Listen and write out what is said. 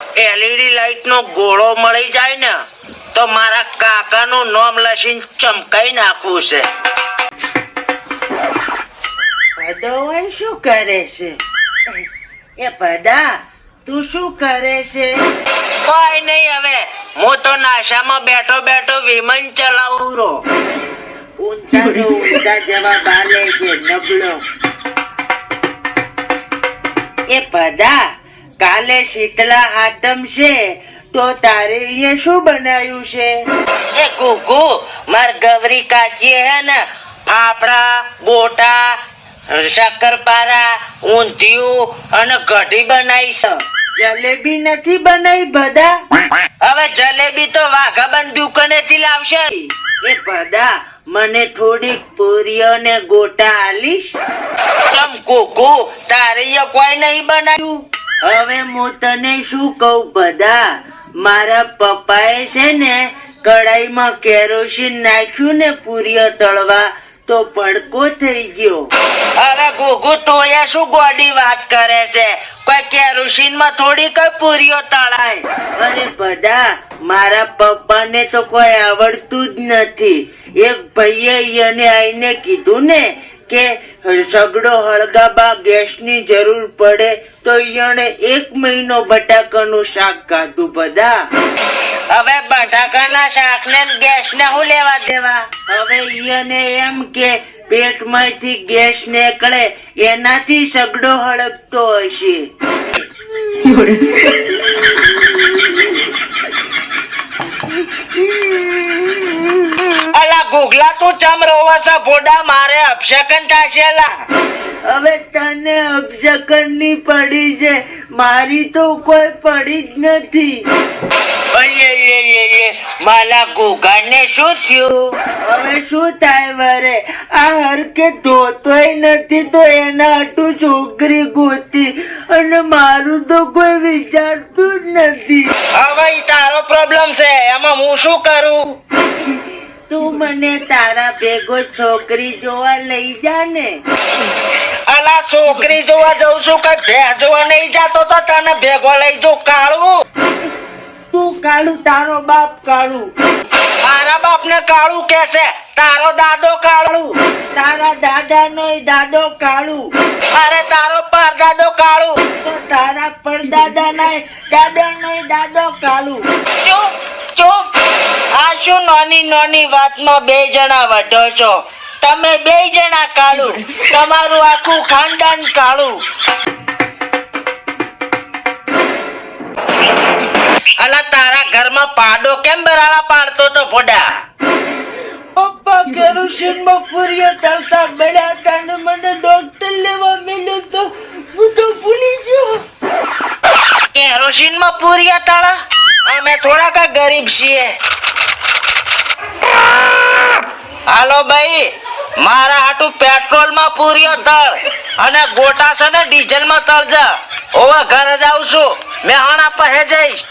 LED light નો ગોળો મળી જાય ને તો મારા કાકાનું નામ લખીને ચમકાઈ નાખવું છે. ભદાભાઈ શું કરે છે? એ ભદા તું શું કરે છે? કોઈ નહીં, હવે હું તો નાશામાં બેઠો બેઠો વિમાન ચલાવું રો. ઊંચા ઊંચા જવાબ આલે છે નબળો. એ ભદા કાલે શીતળા આઠમ છે તો તારે અહીંયા શું બનાવ્યું છે? એ કુકુ માર ગવરી કાચી હે ને ફાફડા ગોટા શક્કરપારા ઊંધિયું અને કઢી બનાવી છે. જલેબી નથી બનાવી ભદા? હવે જલેબી તો વાઘાબન દુકાનેથી લાવશે. એ ભદા મને થોડીક પૂરીઓ ને ગોટા આલીશ? તમ કુકુ તારે કોઈ નહીં બનાવ્યું? હવે હું તને શું કહું ભદા, મારા પપ્પાએ છે ને કડાઈમાં કેરોસીન નાખ્યું ને પૂરીઓ તળવા તો ભડકો થઈ ગયો. હવે ગુગુ તોય શું ગોડી વાત કરે છે? કોઈ કેરોસીન માં થોડી કઈ પૂરીઓ તળાય? અરે ભદા મારા પપ્પાને તો કોઈ આવડતું જ નથી. એક ભાઈએ એને આઈને કીધું ને કે સગડો હળગાબા ગેસની જરૂર પડે તો એને 1 મહિનો બટાકાનું શાક ખાધું ભદા. હવે બટાકાના શાક ને ગેસ ને હું લેવા દેવા? હવે એને એમ કે પેટમાંથી ગેસ નીકળે એનાથી સગડો હળગતો હશે. અલા ગુગલા તું ચમ રોવાસા ફોડા? મારે અપશકન થાશેલા. હવે તને અપશકન ની પડી છે, મારી તો કોઈ પડી જ નથી. માલા ગુગાને શું થયું? હવે શું થાય વરે? આ હરકે ધોતોય નથી તો એના હાટું છોકરી ગોતી અને મારું તો કોઈ વિચારતું જ નથી. હવે તારો પ્રોબ્લેમ છે, એમાં હું શું કરું? તું મને તારા ભેગો છોકરી જોવા લઈ જા ને. અલા છોકરી જોવા જઉં છું કે ભેગ જોવા નહીં જાતો તો તને ભેગો લઈ જાઉં. કાળું તું કાળું, તારો બાપ કાળું. મારા બાપ ને કાળું કે છે? તારો દાદો કાળું, તારા દાદા નો દાદો કાળું. અરે તારો પરદાદો કાળું તો તારા પરદાદા ના દાદા નો દાદો કાળું. ચૂપ ચૂપ, આ શું નાની નાની વાતમાં 2 જણા વઢો છો? તમે 2 જણા કાળું, તમારું આખું ખાનદાન કાળું. અલા તારા ઘરમાં પાડો કેમ બરાડા પાડતો તો ફોડા? પપ્પા કેરોસીન માં પૂરીઓ તળતા મળ્યા હતા ને મને ડોક્ટર લેવા મેલ્યો તો હું તો ભૂલી ગયો. કેરોસીન માં પૂરીઓ તળા? અમે થોડા કા ગરીબ છીએ. હાલો ભાઈ, મારા હાટું પેટ્રોલ માં પૂરીઓ તળ અને ગોટા છે ને ડીઝલ માં તળજા. ઓવા ઘરે જાઉં છું, મેહાણા પહે જઈશ.